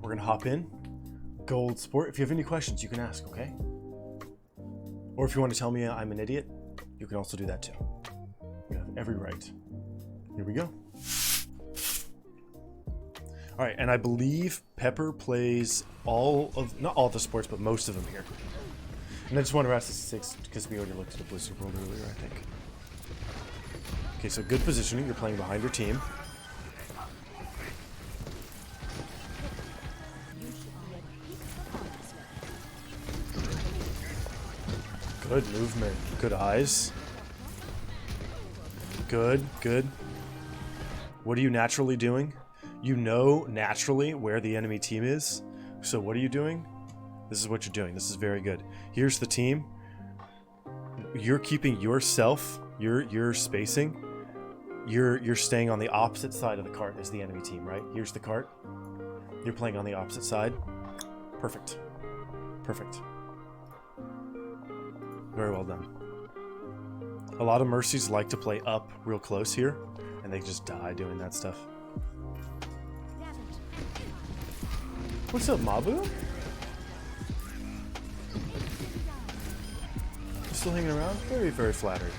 We're gonna hop in. Gold support. If you have any questions, you can ask, okay? Or if you want to tell me I'm an idiot, you can also do that too. You have every right. Here we go. All right, and I believe Pepper plays not all of the sports, but most of them here. And I just want to ask the 6 because we already looked at the Blizzard World earlier, I think. Okay, so good positioning. You're playing behind your team. Good movement. Good eyes. Good, good. What are you naturally doing? You know naturally where the enemy team is. So what are you doing? This is what you're doing. This is very good. Here's the team. You're keeping yourself, you're spacing. You're staying on the opposite side of the cart as the enemy team, right? Here's the cart. You're playing on the opposite side. Perfect. Perfect. Very well done. A lot of Mercies like to play up real close here, and they just die doing that stuff. What's up, Mabu? Still hanging around? Very, very flattered.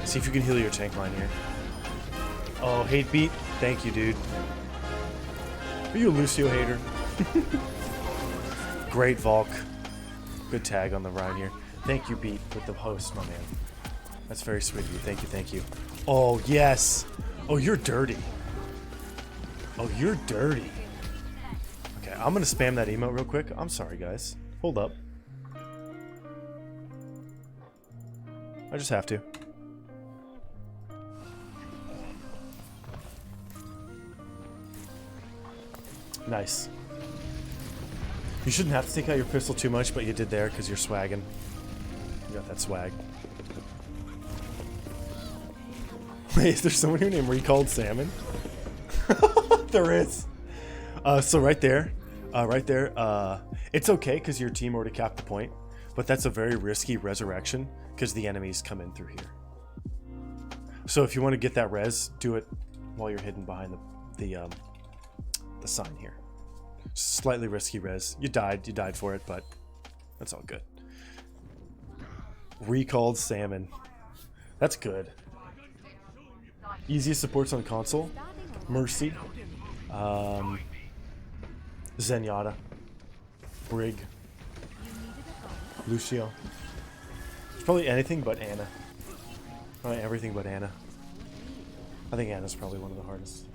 See if you can heal your tank line here. Oh, hate beat. Thank you, dude. Are you a Lucio hater? Great Volk. Good tag on the Rhine here. Thank you, Beat, with the host, my man. That's very sweet of you. Thank you, thank you. Oh, yes. Oh, you're dirty. Oh, you're dirty. Okay, I'm going to spam that emote real quick. I'm sorry, guys. Hold up. I just have to. Nice. You shouldn't have to take out your pistol too much, but you did there because you're swagging. You got that swag. Wait, is there someone here named Recalled Salmon? There is. So right there, it's okay because your team already capped the point, but that's a very risky resurrection because the enemies come in through here. So if you want to get that res, do it while you're hidden behind the sign here. Slightly risky res. You died for it, but that's all good. Recalled Salmon. That's good. Easiest supports on console. Mercy. Zenyatta. Brig. Lucio. It's probably anything but Anna. Probably everything but Anna. I think Anna's probably one of the hardest.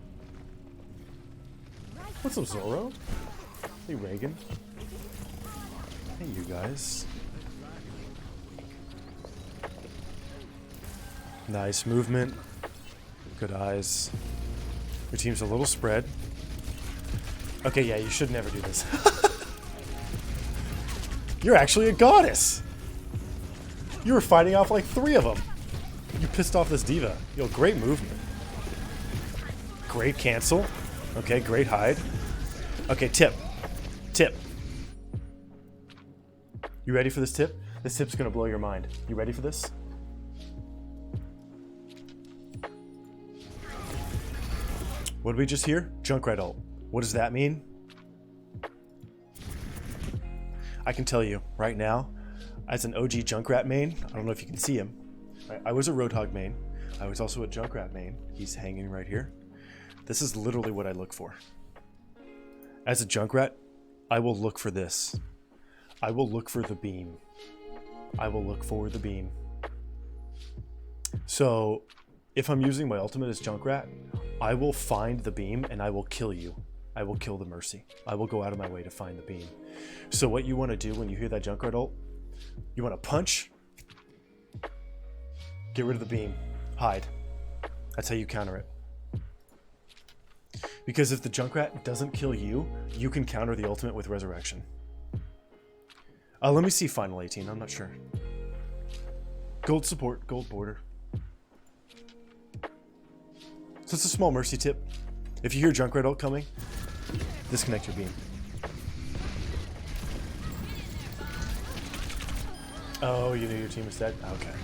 What's up, Zoro? Hey, Reagan. Hey, you guys. Nice movement. Good eyes. Your team's a little spread. Okay, yeah, you should never do this. You're actually a goddess! You were fighting off like 3 of them. You pissed off this diva. Yo, great movement. Great cancel. Okay, great hide. Okay, tip. Tip. You ready for this tip? This tip's gonna blow your mind. You ready for this? What did we just hear? Junkrat ult. What does that mean? I can tell you right now, as an OG Junkrat main, I don't know if you can see him. I was a Roadhog main. I was also a Junkrat main. He's hanging right here. This is literally what I look for. As a Junkrat, I will look for this. I will look for the beam. I will look for the beam. So, if I'm using my ultimate as Junkrat, I will find the beam and I will kill you. I will kill the Mercy. I will go out of my way to find the beam. So what you want to do when you hear that Junkrat ult, you want to punch, get rid of the beam, hide. That's how you counter it. Because if the Junkrat doesn't kill you, you can counter the ultimate with Resurrection. Let me see Final 18, I'm not sure. Gold support, gold border. So it's a small Mercy tip. If you hear Junkrat ult coming, disconnect your beam. Oh, you knew your team was dead? Okay.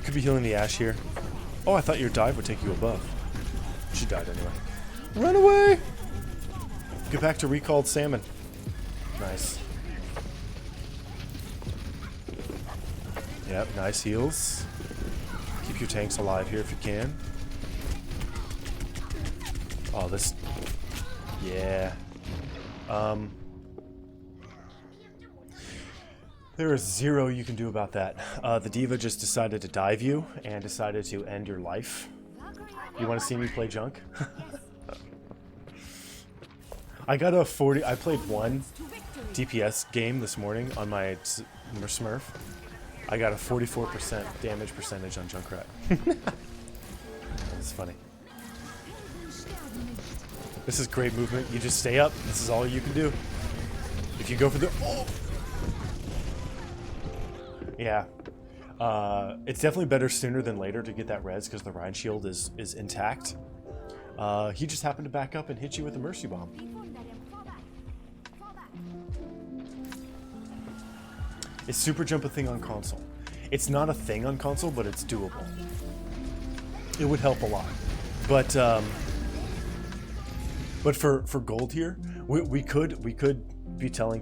could be healing the Ashe here. Oh, I thought your dive would take you above. She died anyway. Run away! Get back to recalled salmon. Nice. Yep, nice heals. Keep your tanks alive here if you can. Oh, this... Yeah. There is zero you can do about that. The diva just decided to dive you and decided to end your life. You want to see me play junk? I got a 40... I played one DPS game this morning on my Smurf. I got a 44% damage percentage on Junkrat. That's funny. This is great movement. You just stay up. This is all you can do. If you go for the... Oh! Yeah. It's definitely better sooner than later to get that res because the Rhine shield is intact. He just happened to back up and hit you with a Mercy Bomb. Is super jump a thing on console? It's not a thing on console, but it's doable. It would help a lot. But for gold here, we could be telling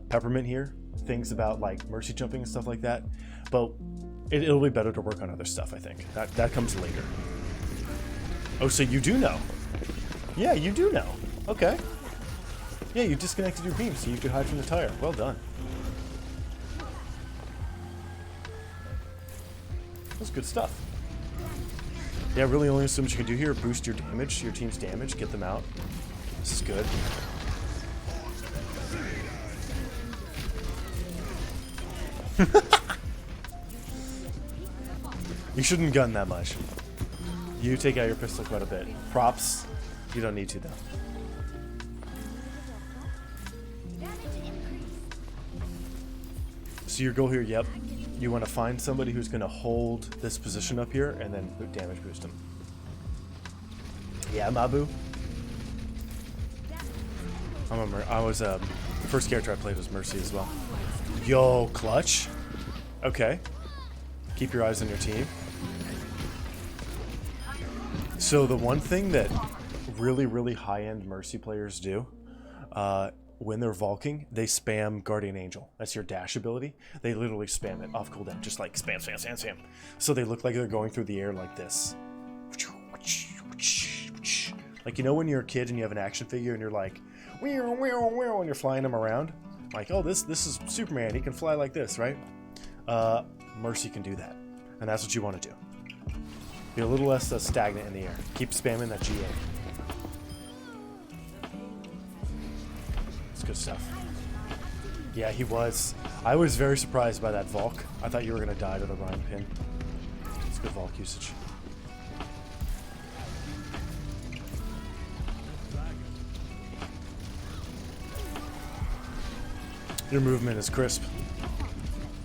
Peppermint here things about like mercy jumping and stuff like that, but it'll be better to work on other stuff. I think that comes later. Oh, so you do know? Yeah, you do know. Okay. Yeah, you disconnected your beam so you could hide from the tire. Well done. That's good stuff. Yeah, really only so much you can do here. Boost your damage, your team's damage, get them out. This is good. You shouldn't gun that much. You take out your pistol quite a bit. Props, you don't need to though. So your goal here, yep. You want to find somebody who's going to hold this position up here and then damage boost him. Yeah, Mabu. The first character I played was Mercy as well. Yo, clutch. Okay. Keep your eyes on your team. So the one thing that really, really high-end Mercy players do, when they're Valking, they spam Guardian Angel. That's your dash ability. They literally spam it off cooldown, just like spam, spam, spam, spam. So they look like they're going through the air like this. Like, you know when you're a kid and you have an action figure and you're like, and you're flying them around? Like, oh, this is Superman. He can fly like this, right? Mercy can do that. And that's what you want to do. Be a little less stagnant in the air. Keep spamming that GA. Good stuff. Yeah, he was. I was very surprised by that Valk. I thought you were going to die to the Rhine pin. It's good Valk usage. Your movement is crisp.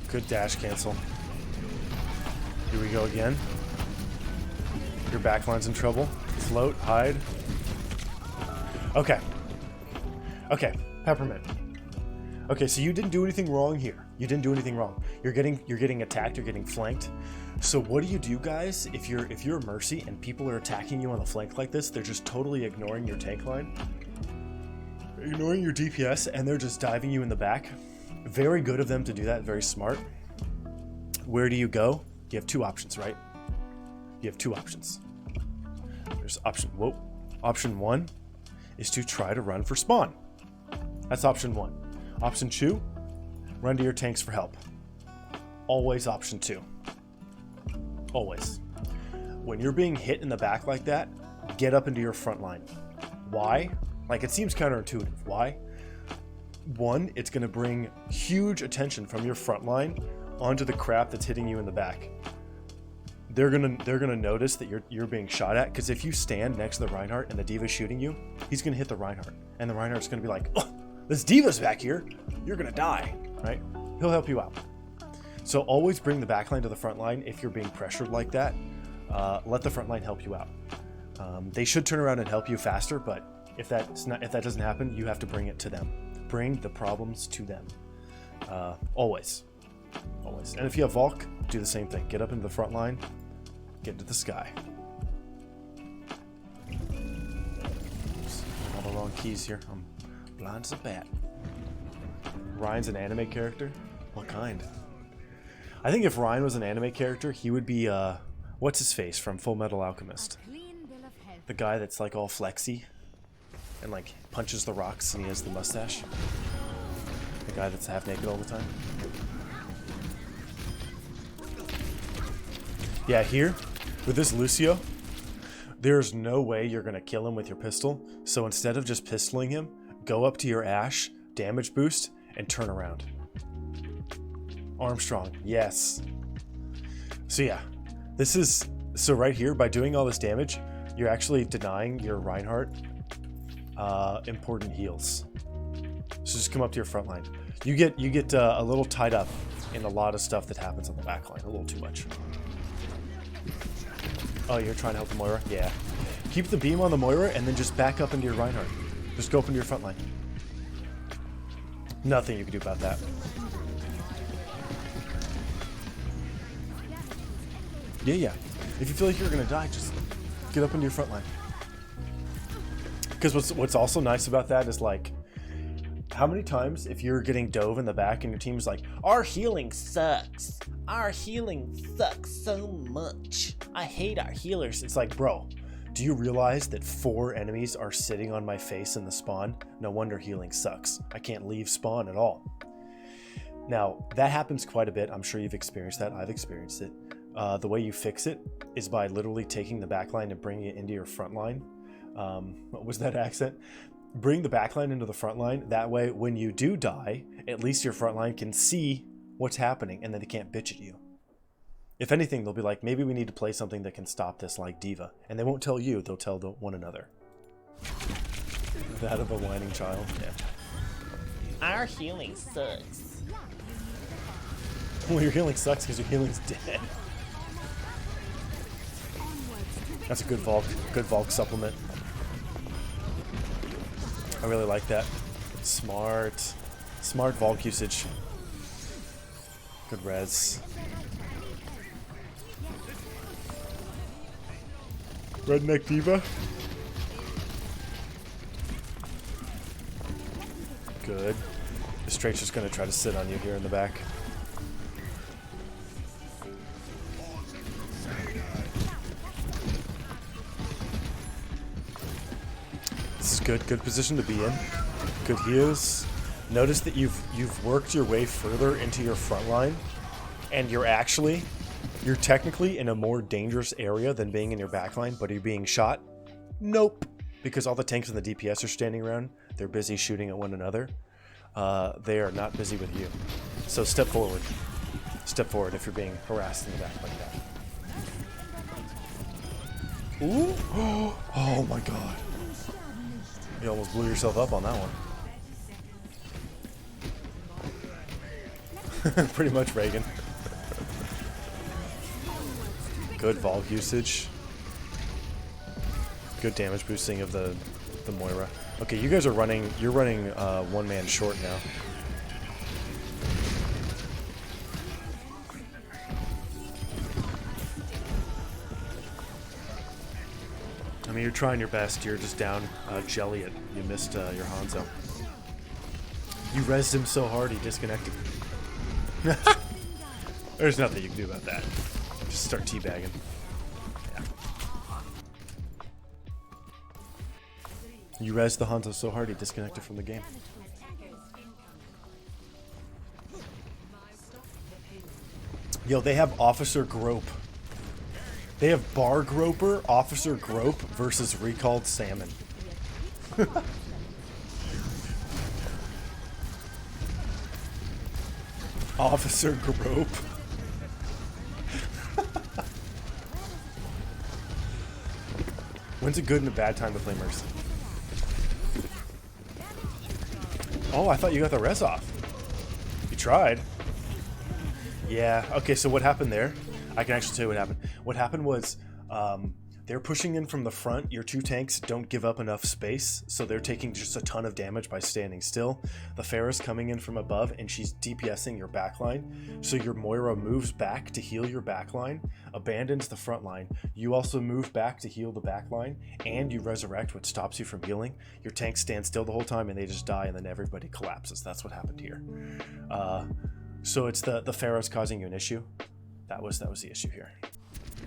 Good dash cancel. Here we go again. Your backline's in trouble. Float, hide. Okay. Okay. Peppermint. Okay, so you didn't do anything wrong here. You didn't do anything wrong. You're getting attacked, you're getting flanked. So what do you do, guys, if you're a Mercy and people are attacking you on the flank like this? They're just totally ignoring your tank line, ignoring your DPS, and they're just diving you in the back. Very good of them to do that, very smart. Where do you go? You have two options, right? You have two options. There's option one is to try to run for spawn. That's option one. Option two, run to your tanks for help. Always option two. Always. When you're being hit in the back like that, get up into your front line. Why? Like, it seems counterintuitive. Why? One, it's going to bring huge attention from your front line onto the crap that's hitting you in the back. They're gonna notice that you're being shot at, because if you stand next to the Reinhardt and the Diva's shooting you, he's gonna hit the Reinhardt, and the Reinhardt's gonna be like, oh, this Diva's back here, you're gonna die, right? He'll help you out. So always bring the backline to the front line if you're being pressured like that. Let the front line help you out. They should turn around and help you faster, but if that doesn't happen, you have to bring it to them. Bring the problems to them. Always. And if you have Valk, do the same thing. Get up into the front line. Get into the sky. Oops, I'm on the wrong keys here. I'm blind as a bat. Ryan's an anime character? What kind? I think if Ryan was an anime character, he would be, what's his face from Full Metal Alchemist? The guy that's like all flexy and like punches the rocks and he has the mustache. The guy that's half naked all the time. Yeah, here, with this Lucio, there's no way you're going to kill him with your pistol. So instead of just pistoling him, go up to your Ash, damage boost, and turn around. Armstrong, yes. So yeah, this is, so right here, by doing all this damage, you're actually denying your Reinhardt important heals. So just come up to your front line. You get a little tied up in a lot of stuff that happens on the back line, a little too much. Oh, you're trying to help the Moira? Yeah. Keep the beam on the Moira and then just back up into your Reinhardt. Just go up into your front line. Nothing you can do about that. Yeah. If you feel like you're gonna die, just get up into your front line. Because what's also nice about that is, like, how many times if you're getting dove in the back and your team's like, our healing sucks. Our healing sucks so much. I hate our healers. It's like, bro, do you realize that 4 enemies are sitting on my face in the spawn? No wonder healing sucks. I can't leave spawn at all. Now, that happens quite a bit. I'm sure you've experienced that. I've experienced it. The way you fix it is by literally taking the backline and bringing it into your front line. What was that accent? Bring the backline into the front line. That way, when you do die, at least your front line can see what's happening and then they can't bitch at you. If anything, they'll be like, maybe we need to play something that can stop this, like Diva. And they won't tell you, they'll tell one another. That of a whining child? Yeah. Our healing sucks. Well, your healing sucks because your healing's dead. That's a good Valk supplement. I really like that. Smart Valk usage. Good res. Redneck Diva. Good. The Straight's just gonna try to sit on you here in the back. This is good position to be in. Good heals. Notice that you've worked your way further into your front line, and you're technically in a more dangerous area than being in your back line, but are you being shot? Nope. Because all the tanks and the DPS are standing around, they're busy shooting at one another. They are not busy with you. So step forward. Step forward if you're being harassed in the back like that. Ooh! Oh my god. You almost blew yourself up on that one. Pretty much Reagan. Good Valk usage. Good damage boosting of the Moira. Okay, you guys are running. You're running one man short now. I mean, you're trying your best. You're just down Jelly it. You missed your Hanzo. You rezzed him so hard he disconnected. There's nothing you can do about that. Just start teabagging. Yeah. You rezzed the Hanzo so hard he disconnected from the game. Yo, they have Officer Grope. They have Bar Groper, Officer Grope versus Recalled Salmon. Officer Grope. When's a good and a bad time to play Mercy? Oh, I thought you got the res off. You tried. Yeah, okay, so what happened there? I can actually tell you what happened. What happened was They're pushing in from the front. Your two tanks don't give up enough space, so they're taking just a ton of damage by standing still. The Pharah's coming in from above, and she's DPSing your backline. So your Moira moves back to heal your backline, abandons the front line. You also move back to heal the backline, and you resurrect, which stops you from healing. Your tanks stand still the whole time, and they just die, and then everybody collapses. That's what happened here. So it's the Pharah's causing you an issue. That was the issue here.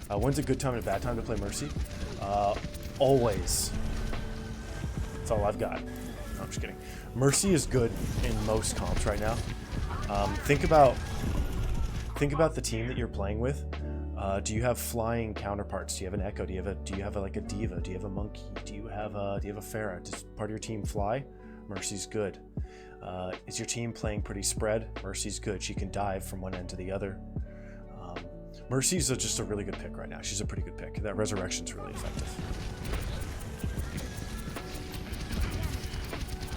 When's a good time and a bad time to play Mercy? Always. That's all I've got. No, I'm just kidding. Mercy is good in most comps right now. Think about the team that you're playing with. Do you have flying counterparts? Do you have an Echo? Do you have like a Diva? Do you have a Monkey? Do you have a Pharah? Does part of your team fly? Mercy's good. Is your team playing pretty spread? Mercy's good. She can dive from one end to the other. Mercy's just a really good pick right now. She's a pretty good pick. That resurrection's really effective.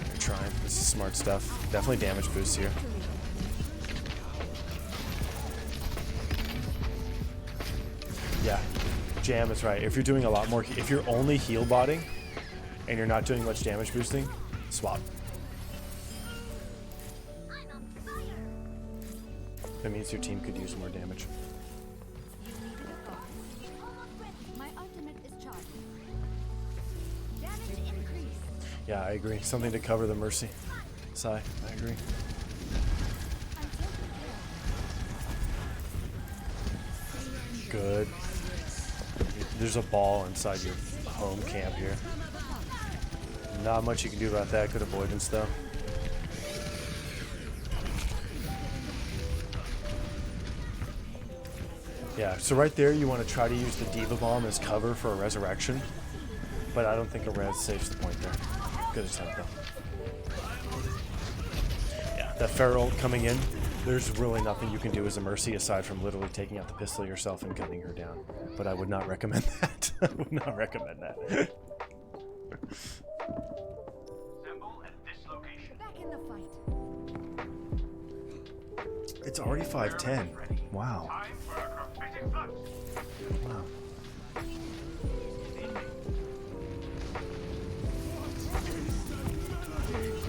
They're trying. This is smart stuff. Definitely damage boost here. Yeah, Jam is right. If you're doing a lot more, if you're only heal botting and you're not doing much damage boosting, swap. That means your team could use more damage. Yeah, I agree. Something to cover the Mercy. Sigh, I agree. Good. There's a ball inside your home camp here. Not much you can do about that. Good avoidance, though. Yeah, so right there you want to try to use the Diva Bomb as cover for a resurrection. But I don't think a res saves the point there. Good attempt, though. Yeah, that Feral coming in, there's really nothing you can do as a Mercy aside from literally taking out the pistol yourself and gunning her down. But I would not recommend that. I would not recommend that. Back in the fight. It's already 5:10. Wow. Wow.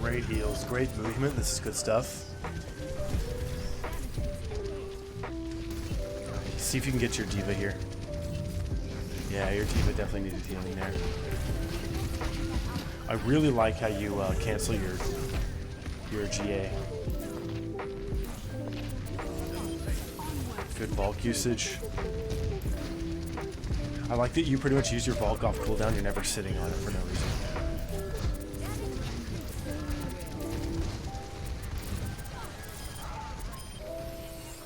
Great heals, great movement. This is good stuff. See if you can get your Diva here. Yeah, your Diva definitely needed healing there. I really like how you cancel your GA. Good bulk usage. I like that you pretty much use your bulk off cooldown. You're never sitting on it for no reason.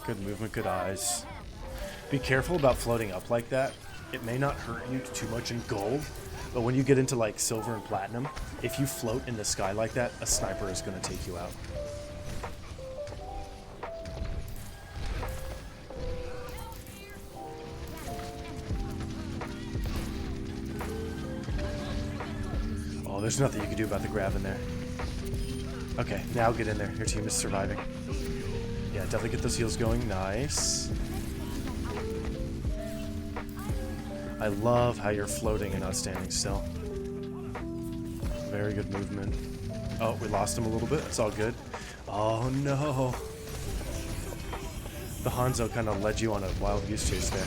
Good movement, good eyes. Be careful about floating up like that. It may not hurt you too much in gold, but when you get into like silver and platinum, if you float in the sky like that, a sniper is going to take you out. Oh, there's nothing you can do about the grab in there. Okay, now get in there. Your team is surviving. Yeah, definitely get those heals going. Nice. I love how you're floating and not standing still. Very good movement. Oh, we lost him a little bit. It's all good. Oh, no. The Hanzo kind of led you on a wild goose chase there.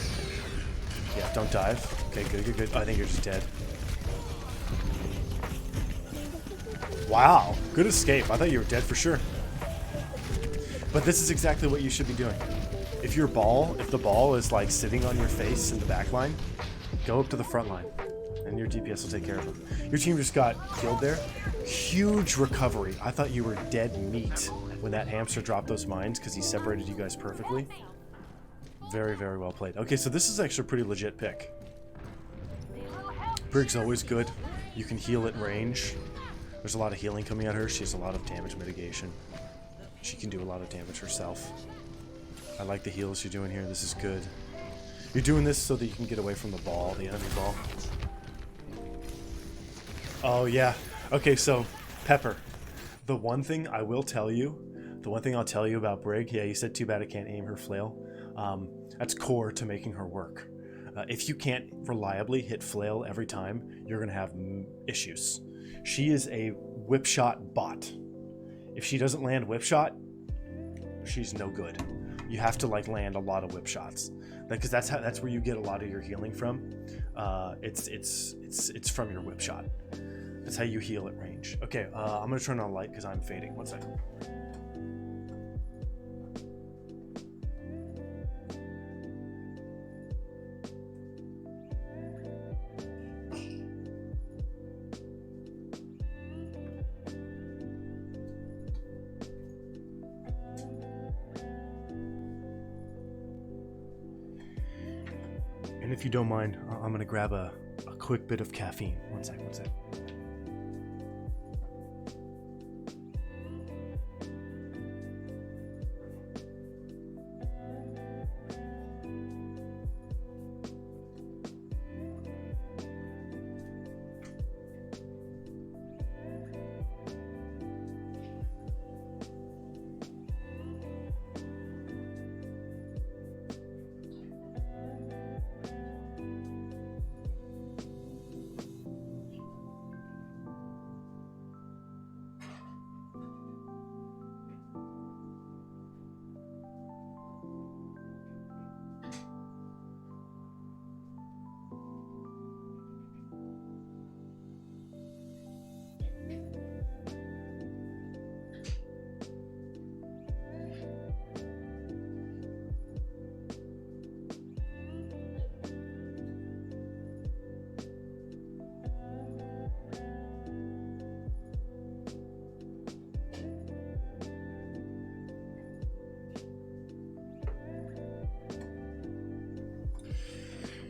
Yeah, don't dive. Okay, good, good, good. I think you're just dead. Wow, good escape. I thought you were dead for sure. But this is exactly what you should be doing. If the ball is like sitting on your face in the back line, go up to the front line and your DPS will take care of them. Your team just got killed there. Huge recovery. I thought you were dead meat when that hamster dropped those mines because he separated you guys perfectly. Very, very well played. Okay, so this is actually a pretty legit pick. Brig's always good. You can heal at range. There's a lot of healing coming at her. She has a lot of damage mitigation. She can do a lot of damage herself. I like the heals you're doing here. This is good. You're doing this so that you can get away from the ball, the enemy ball. Oh, yeah. Okay, so, Pepper. The one thing I will tell you, the one thing I'll tell you about Brig, yeah, you said too bad I can't aim her flail. That's core to making her work. If you can't reliably hit flail every time, you're going to have issues. She is a whip shot bot. If she doesn't land whip shot, she's no good. You have to like land a lot of whip shots, because that's where you get a lot of your healing from. It's from your whip shot. That's how you heal at range. Okay, I'm gonna turn on light because I'm fading. One second. And if you don't mind, I'm gonna grab a quick bit of caffeine. One sec.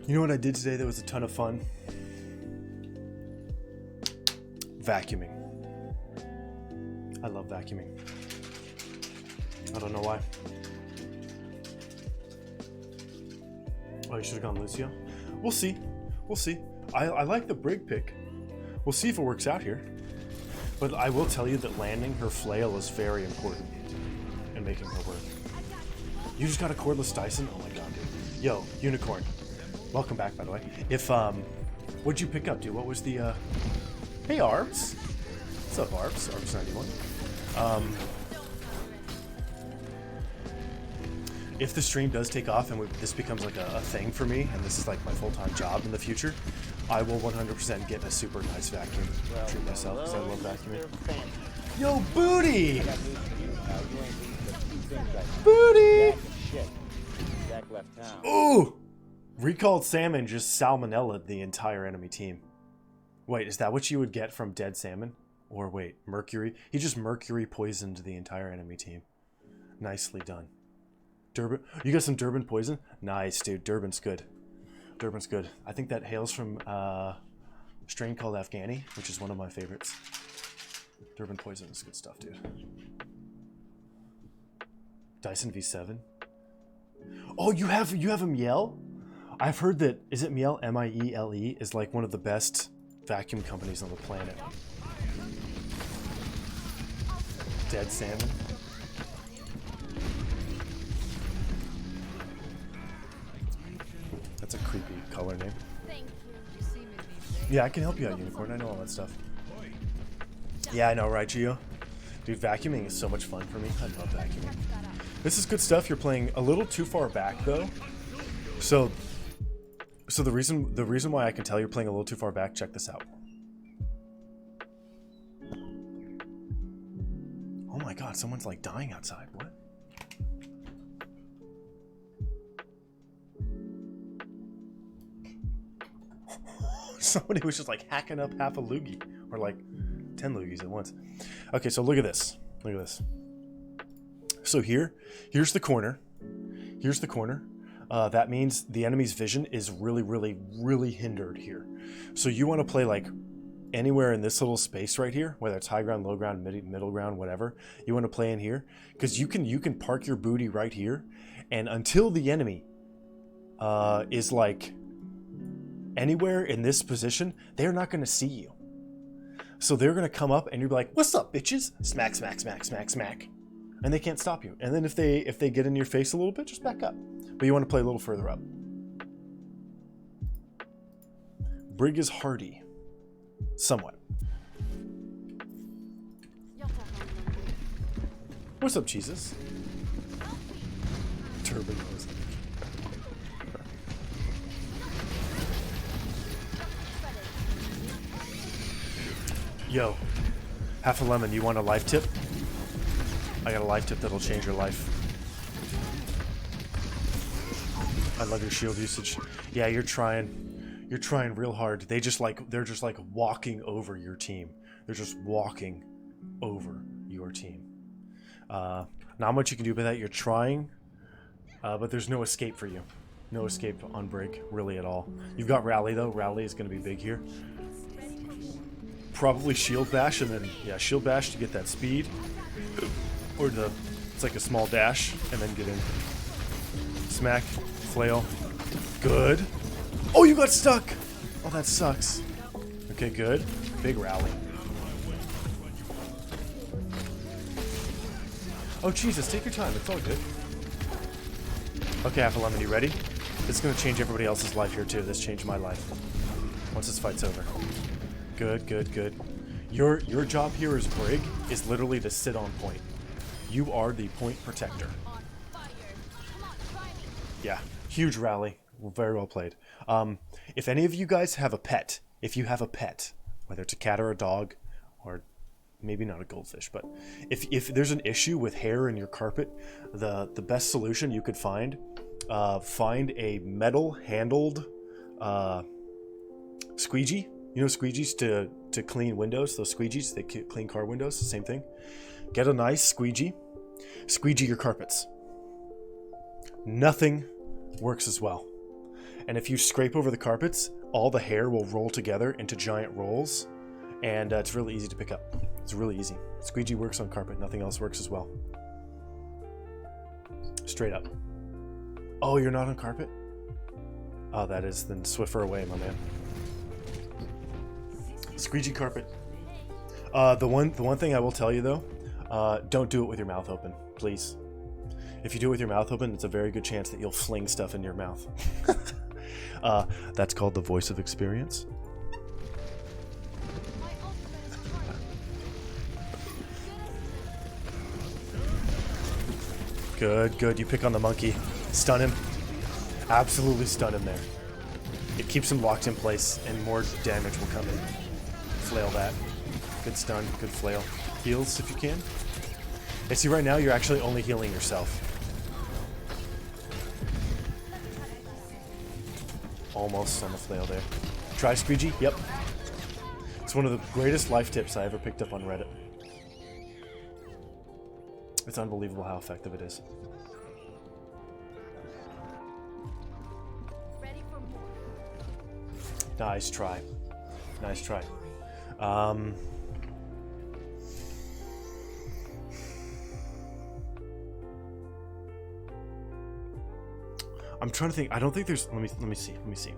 You know what I did today that was a ton of fun? Vacuuming. I love vacuuming. I don't know why. Oh, you should have gone Lucio? We'll see. We'll see. I like the Brig pick. We'll see if it works out here. But I will tell you that landing her flail is very important in making her work. You just got a cordless Dyson? Oh my god, dude. Yo, Unicorn. Welcome back, by the way. What'd you pick up, dude? What was the, Hey, Arbs. What's up, Arbs? Arbs 91. If the stream does take off and this becomes like a thing for me, and this is like my full-time job in the future, I will 100% get a super nice vacuum. Treat myself, because I love vacuuming. Yo, Booty! Booty! Ooh! Recalled salmon just salmonella the entire enemy team. Wait, is that what you would get from dead salmon? Or wait, mercury? He just mercury poisoned the entire enemy team. Nicely done. Durban, you got some Durban poison? Nice, dude. Durban's good. Durban's good. I think that hails from a strain called Afghani, which is one of my favorites. Durban poison is good stuff, dude. Dyson V7. Oh, you have a Miele? I've heard that, is it Miele? M-I-E-L-E is like one of the best vacuum companies on the planet. Dead salmon. That's a creepy color name. Yeah, I can help you out, Unicorn. I know all that stuff. Yeah, I know, right, Gio? Dude, vacuuming is so much fun for me. I love vacuuming. This is good stuff. You're playing a little too far back, though. So the reason why I can tell you're playing a little too far back, check this out. Oh my god, someone's like dying outside. What? Somebody was just like hacking up half a loogie, or like 10 loogies at once. Okay, so look at this. Look at this. So here's the corner. Here's the corner. That means the enemy's vision is really, really, really hindered here. So you want to play like anywhere in this little space right here, whether it's high ground, low ground, middle ground, whatever. You want to play in here because you can park your booty right here, and until the enemy is like anywhere in this position, they're not going to see you. So they're going to come up and you're like, "What's up, bitches?" Smack, smack, smack, smack, smack. And they can't stop you. And then if they get in your face a little bit, just back up. But you want to play a little further up. Brig is hardy. Somewhat. What's up, Jesus? Turban nose. Yo, half a lemon. You want a life tip? I got a life tip that'll change your life. I love your shield usage. Yeah, you're trying real hard. They're just like walking over your team. They're just walking over your team. Not much you can do about that. You're trying, but there's no escape for you. No escape on Brig, really, at all. You've got Rally, though. Rally is going to be big here. Probably Shield Bash, and then, yeah, Shield Bash to get that speed. Or it's like a small dash, and then get in. Smack, flail. Good. Oh, you got stuck! Oh, that sucks. Okay, good. Big rally. Oh, Jesus, take your time. It's all good. Okay, Half a Lemon, you ready? This is going to change everybody else's life here, too. This changed my life. Once this fight's over. Good, good, good. Your job here as Brig is literally to sit on point. You are the point protector. Yeah, huge rally. Very well played. If any of you guys have a pet, if you have a pet, whether it's a cat or a dog, or maybe not a goldfish, but if there's an issue with hair in your carpet, the best solution you could find a metal handled squeegee. You know squeegees to clean windows? Those squeegees, they clean car windows, the same thing. Get a nice squeegee. Squeegee your carpets. Nothing works as well. And if you scrape over the carpets, all the hair will roll together into giant rolls, and it's really easy to pick up. It's really easy. Squeegee works on carpet. Nothing else works as well. Straight up. Oh, you're not on carpet? Oh, that is then Swiffer away, my man. Squeegee carpet. The one thing I will tell you though, don't do it with your mouth open, please. If you do it with your mouth open, it's a very good chance that you'll fling stuff in your mouth. That's called the voice of experience. Good, good. You pick on the monkey. Stun him. Absolutely stun him there. It keeps him locked in place, and more damage will come in. Flail that. Good stun, good flail. Heals if you can. And see, right now you're actually only healing yourself. Almost on the flail there. Try squeegee. Yep. It's one of the greatest life tips I ever picked up on Reddit. It's unbelievable how effective it is. Nice try. Nice try. I'm trying to think. I don't think there's. Let me see. Let me see.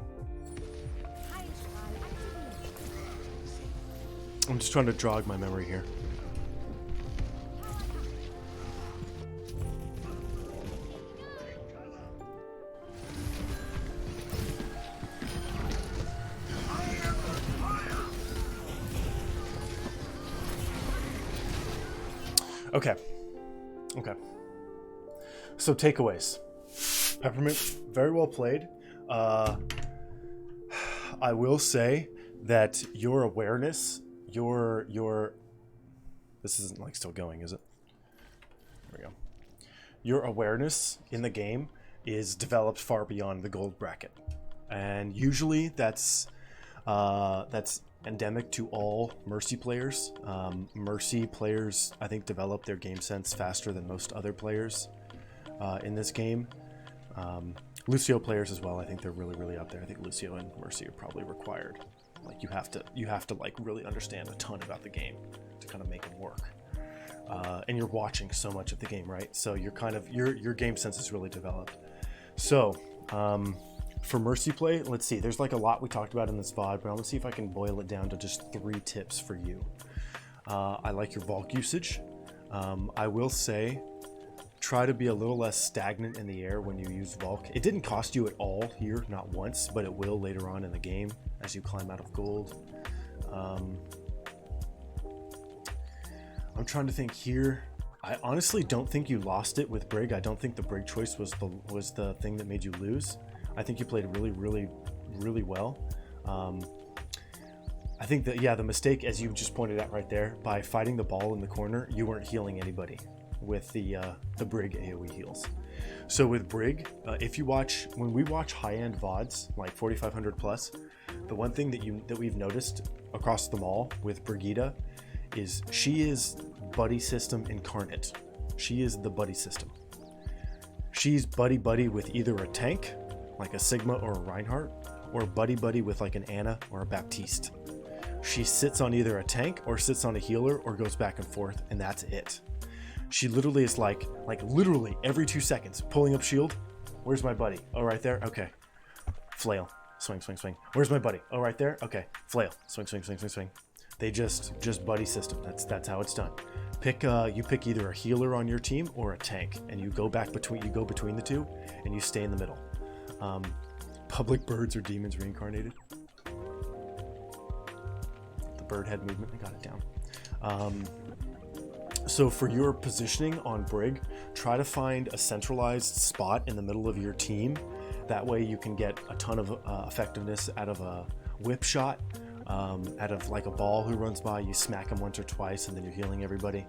I'm just trying to jog my memory here. Okay. Okay. So takeaways. Peppermint, very well played. I will say that your awareness, your this isn't like still going, is it? There we go. Your awareness in the game is developed far beyond the gold bracket, and usually that's endemic to all Mercy players. Mercy players, I think, develop their game sense faster than most other players in this game. Lucio players as well. I think they're really up there. I think Lucio and Mercy are probably required. Like you have to like really understand a ton about the game to kind of make it work. And you're watching so much of the game, right? So you're kind of your game sense is really developed. So for Mercy play, let's see. There's like a lot we talked about in this VOD, but I'm gonna see if I can boil it down to just 3 tips for you. I like your Valk usage. I will say try to be a little less stagnant in the air when you use Valk. It didn't cost you at all here, not once, but it will later on in the game as you climb out of gold. I'm trying to think here. I honestly don't think you lost it with Brig. I don't think the Brig choice was the thing that made you lose. I think you played really well. I think that, yeah, the mistake, as you just pointed out right there, by fighting the ball in the corner, you weren't healing anybody with the Brig AoE heals. So with Brig, if you watch, when we watch high-end VODs, like 4500 plus, the one thing that we've noticed across them all with Brigitte is she is buddy system incarnate. She is the buddy system. She's buddy with either a tank, like a Sigma or a Reinhardt, or buddy with like an Anna or a Baptiste. She sits on either a tank or sits on a healer or goes back and forth, and that's it. She literally is like literally every 2 seconds pulling up shield. Where's my buddy? Oh, right there. Okay. Flail. Swing. Where's my buddy? Oh, right there. Okay. Flail. Swing. They just buddy system. That's how it's done. You pick either a healer on your team or a tank, and you go between the two, and you stay in the middle. Public birds or demons reincarnated. The bird head movement, I got it down. So for your positioning on Brig, try to find a centralized spot in the middle of your team. That way you can get a ton of effectiveness out of a whip shot, out of like a ball who runs by, you smack him once or twice and then you're healing everybody.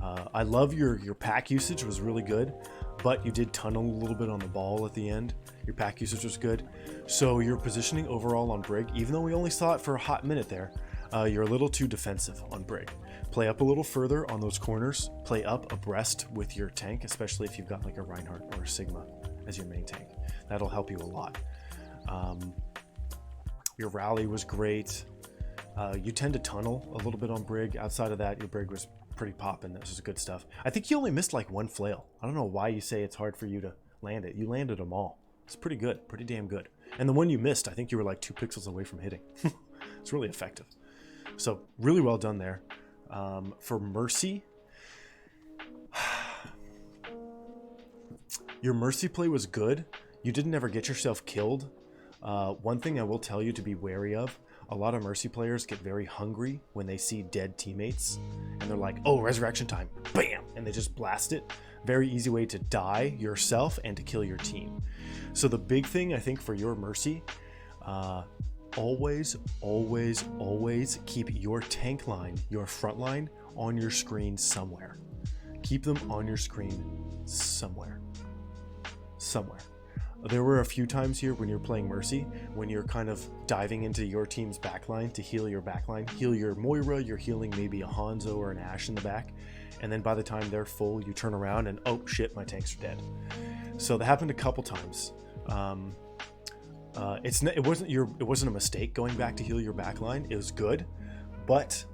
I love your pack usage was really good, but you did tunnel a little bit on the ball at the end. Your pack usage was good. So your positioning overall on Brig, even though we only saw it for a hot minute there, you're a little too defensive on Brig. Play up a little further on those corners. Play up abreast with your tank, especially if you've got like a Reinhardt or a Sigma as your main tank. That'll help you a lot. Your rally was great. You tend to tunnel a little bit on Brig. Outside of that, your Brig was pretty poppin'. This is good stuff. I think you only missed like one flail. I don't know why you say it's hard for you to land it. You landed them all. It's pretty good, pretty damn good. And the one you missed, I think you were like 2 pixels away from hitting. It's really effective. So really well done there. For Mercy, your Mercy play was good. You didn't ever get yourself killed. One thing I will tell you to be wary of, a lot of Mercy players get very hungry when they see dead teammates and they're like, oh, resurrection time, bam, and they just blast it. Very easy way to die yourself and to kill your team. So the big thing I think for your Mercy, always keep your tank line, your front line on your screen somewhere. Keep them on your screen somewhere. There were a few times here when you're playing Mercy, when you're kind of diving into your team's backline to heal your backline, heal your Moira, you're healing maybe a Hanzo or an Ashe in the back, and then by the time they're full, you turn around and, oh shit, my tanks are dead. So that happened a couple times. It wasn't a mistake going back to heal your backline. It was good, but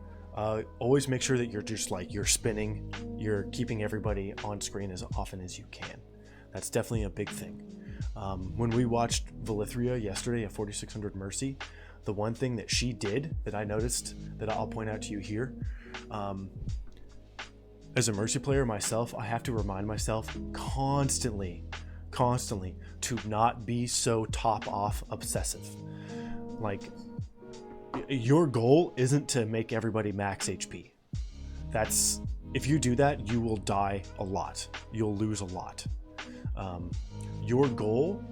always make sure that you're just like, you're spinning, you're keeping everybody on screen as often as you can. That's definitely a big thing. When we watched Valithria yesterday at 4600 Mercy, the one thing that she did that I noticed that I'll point out to you here, as a Mercy player myself, I have to remind myself constantly to not be so top off obsessive. Like, your goal isn't to make everybody max HP. If you do that, you will die a lot. You'll lose a lot. Your goal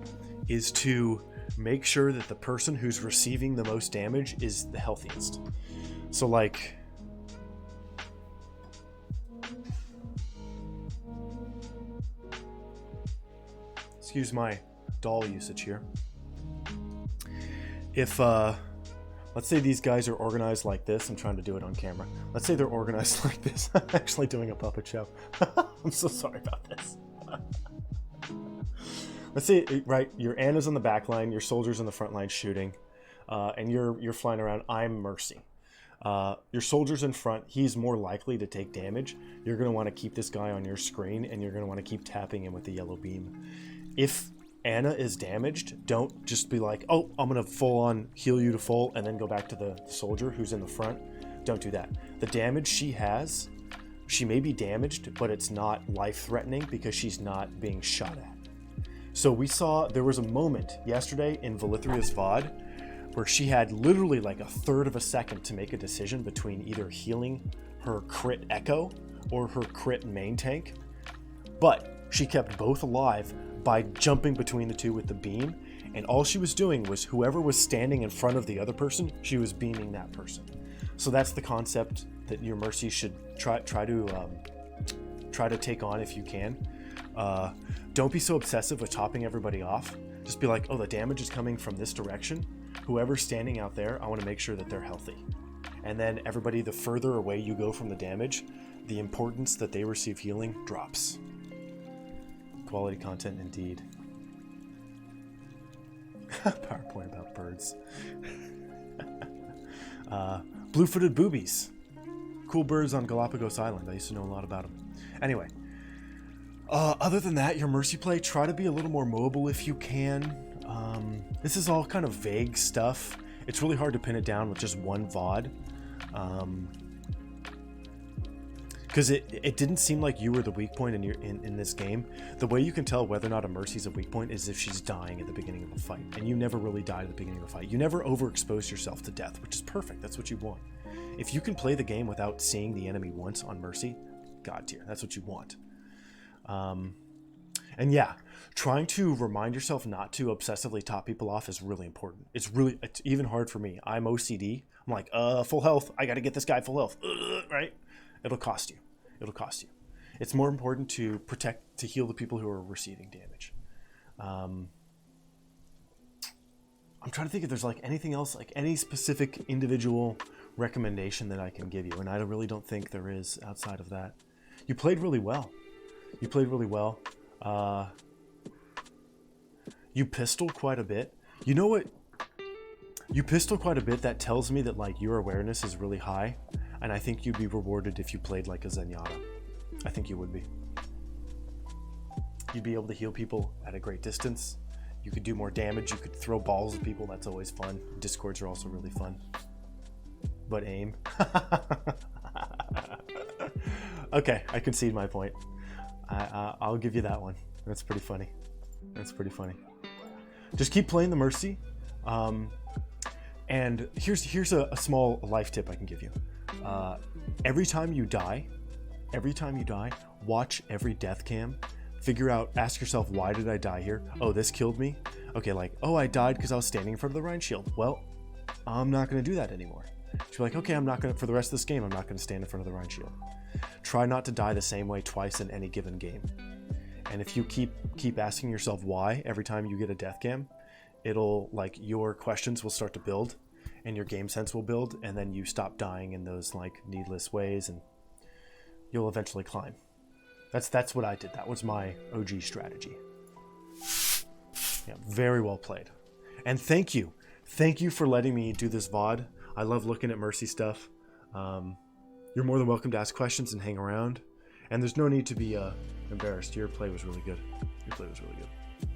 is to make sure that the person who's receiving the most damage is the healthiest. So like, excuse my doll usage here. If let's say these guys are organized like this. I'm trying to do it on camera. Let's say they're organized like this. I'm actually doing a puppet show. I'm so sorry about this. Let's say, right, your Anna's on the back line, your soldier's on the front line shooting, and you're flying around. I'm Mercy. Your soldier's in front. He's more likely to take damage. You're going to want to keep this guy on your screen, and you're going to want to keep tapping him with the yellow beam. If Anna is damaged, don't just be like, oh, I'm going to full on heal you to full and then go back to the soldier who's in the front. Don't do that. The damage she has she may be damaged, but it's not life-threatening because she's not being shot at. So we saw there was a moment yesterday in Valithria's VOD where she had literally like a third of a second to make a decision between either healing her crit Echo or her crit main tank. But she kept both alive by jumping between the two with the beam. And all she was doing was whoever was standing in front of the other person, she was beaming that person. So that's the concept that your Mercy should try to take on if you can. Don't be so obsessive with topping everybody off. Just be like, oh, the damage is coming from this direction. Whoever's standing out there, I want to make sure that they're healthy. And then everybody, the further away you go from the damage, the importance that they receive healing drops. Quality content indeed. PowerPoint about birds. Blue-footed boobies. Cool birds on Galapagos Island. I used to know a lot about them. Anyway, other than that, your Mercy play, try to be a little more mobile if you can. This is all kind of vague stuff. It's really hard to pin it down with just one VOD. Because it didn't seem like you were the weak point in this game. The way you can tell whether or not a Mercy's a weak point is if she's dying at the beginning of a fight. And you never really died at the beginning of a fight. You never overexposed yourself to death, which is perfect. That's what you want. If you can play the game without seeing the enemy once on Mercy, God tier. That's what you want. And yeah, trying to remind yourself not to obsessively top people off is really important. It's even hard for me. I'm OCD. I'm like, full health. I got to get this guy full health. Right? It'll cost you. It'll cost you. It's more important to heal the people who are receiving damage. I'm trying to think if there's like anything else, like any specific individual recommendation that I can give you. And I really don't think there is outside of that. You played really well. You pistol quite a bit. You know what? You pistol quite a bit. That tells me that like your awareness is really high. And I think you'd be rewarded if you played like a Zenyatta. I think you would be. You'd be able to heal people at a great distance. You could do more damage. You could throw balls at people. That's always fun. Discords are also really fun. But aim. Okay, I concede my point. I'll give you that one. That's pretty funny. Just keep playing the Mercy. And here's a small life tip I can give you. Every time you die, watch every death cam. Ask yourself, why did I die here? Oh, this killed me? Okay, like, oh, I died because I was standing in front of the Rhine Shield. Well, I'm not going to do that anymore. So you're like, okay, for the rest of this game, I'm not going to stand in front of the Rhine Shield. Try not to die the same way twice in any given game. And if you keep asking yourself why every time you get a death cam, it'll, like, your questions will start to build and your game sense will build, and then you stop dying in those like needless ways and you'll eventually climb. That's what I did. That was my OG strategy. Yeah, very well played. And thank you for letting me do this VOD. I love looking at Mercy stuff. You're more than welcome to ask questions and hang around. And there's no need to be embarrassed. Your play was really good.